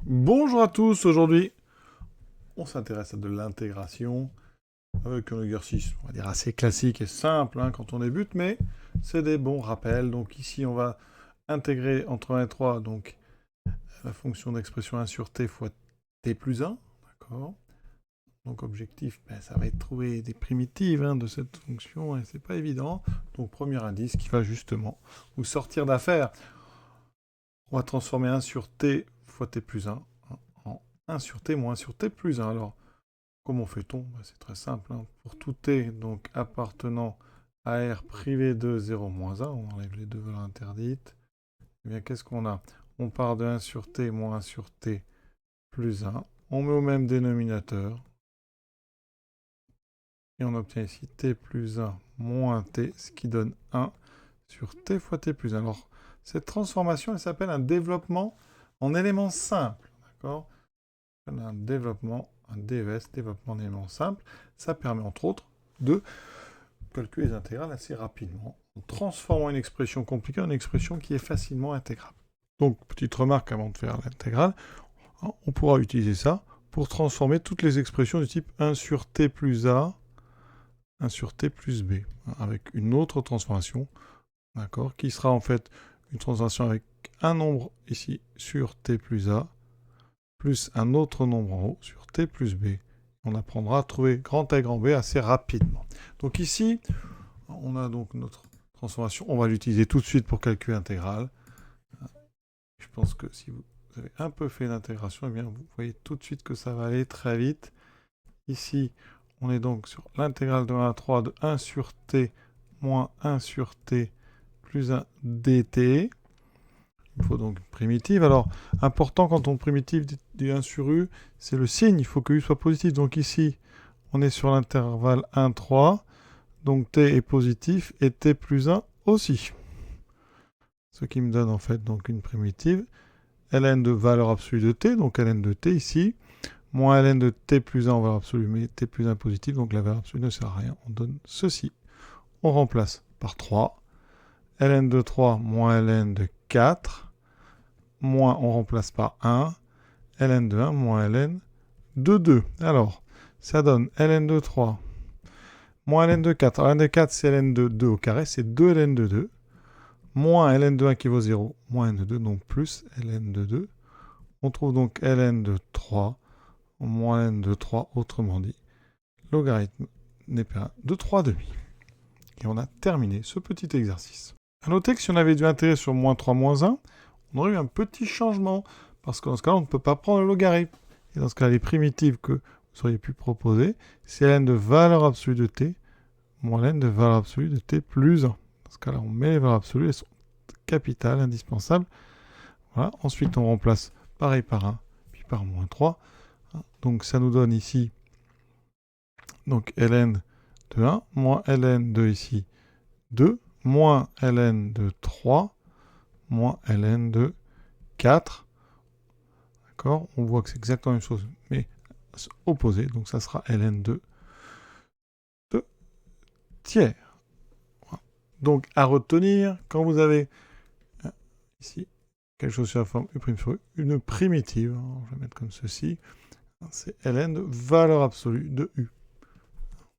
Bonjour à tous, aujourd'hui on s'intéresse à de l'intégration avec un exercice, on va dire assez classique et simple quand on débute, mais c'est des bons rappels. Donc ici on va intégrer entre 1 et 3 donc, la fonction d'expression 1 sur t fois t plus 1, d'accord. Donc objectif, ça va être trouver des primitives de cette fonction et c'est pas évident. Donc premier indice qui va justement vous sortir d'affaire. On va transformer 1 sur t fois t plus 1 en 1 sur t moins 1 sur t plus 1. Alors, comment fait-on? C'est très simple. Pour tout t donc appartenant à R privé de 0 moins 1, on enlève les deux valeurs interdites. Eh bien, qu'est-ce qu'on a? On part de 1 sur t moins 1 sur t plus 1. On met au même dénominateur. Et on obtient ici t plus 1 moins t, ce qui donne 1 sur t fois t plus 1. Alors, cette transformation, elle s'appelle un développement en éléments simples. D'accord? Un développement, un DES, développement en éléments simples. Ça permet, entre autres, de calculer les intégrales assez rapidement, en transformant une expression compliquée en une expression qui est facilement intégrable. Donc, petite remarque avant de faire l'intégrale, on pourra utiliser ça pour transformer toutes les expressions du type 1 sur t plus a, 1 sur t plus b, avec une autre transformation, d'accord, qui sera en fait une transformation avec un nombre ici sur t plus a, plus un autre nombre en haut sur t plus b. On apprendra à trouver grand A et grand B assez rapidement. Donc ici, on a donc notre transformation. On va l'utiliser tout de suite pour calculer l'intégrale. Je pense que si vous avez un peu fait l'intégration, eh bien vous voyez tout de suite que ça va aller très vite. Ici, on est donc sur l'intégrale de 1 à 3 de 1 sur t moins 1 sur t plus 1 dt. Il faut donc une primitive. Alors, important quand on primitive du 1 sur u, c'est le signe. Il faut que u soit positif. Donc ici, on est sur l'intervalle 1, 3. Donc t est positif et t plus 1 aussi. Ce qui me donne en fait donc une primitive. ln de valeur absolue de t, donc ln de t ici, moins ln de t plus 1 en valeur absolue, mais t plus 1 positif, donc la valeur absolue ne sert à rien. On donne ceci. On remplace par 3. ln de 3 moins ln de 4. Moins on remplace par 1, ln de 1 moins ln de 2. Alors, ça donne ln de 3 moins ln de 4. Alors, ln de 4, c'est ln de 2 au carré, c'est 2 ln de 2, moins ln de 1 qui vaut 0, moins ln de 2, donc plus ln de 2. On trouve donc ln de 3 moins ln de 3, autrement dit, logarithme népérien de 3 demi. Et on a terminé ce petit exercice. A noter que si on avait dû intégrer sur moins 3 moins 1, on aurait eu un petit changement, parce que dans ce cas-là, on ne peut pas prendre le logarithme. Et dans ce cas, les primitives que vous auriez pu proposer, c'est ln de valeur absolue de t, moins ln de valeur absolue de t plus 1. Dans ce cas-là, on met les valeurs absolues, elles sont capitales, indispensables. Voilà. Ensuite, on remplace pareil par 1, puis par moins 3. Donc, ça nous donne ici donc ln de 1, moins ln de ici 2, moins ln de 3, moins ln de 4. D'accord? On voit que c'est exactement la même chose, mais opposé. Donc ça sera ln de tiers. Voilà. Donc à retenir, quand vous avez ici quelque chose sur la forme u' sur u, une primitive, je vais mettre comme ceci, c'est ln de valeur absolue de u.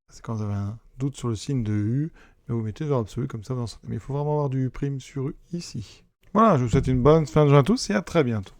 C'est quand vous avez un doute sur le signe de u, mais vous mettez valeur absolue comme ça. Mais il faut vraiment avoir du u' sur u ici. Voilà, je vous souhaite une bonne fin de journée à tous et à très bientôt.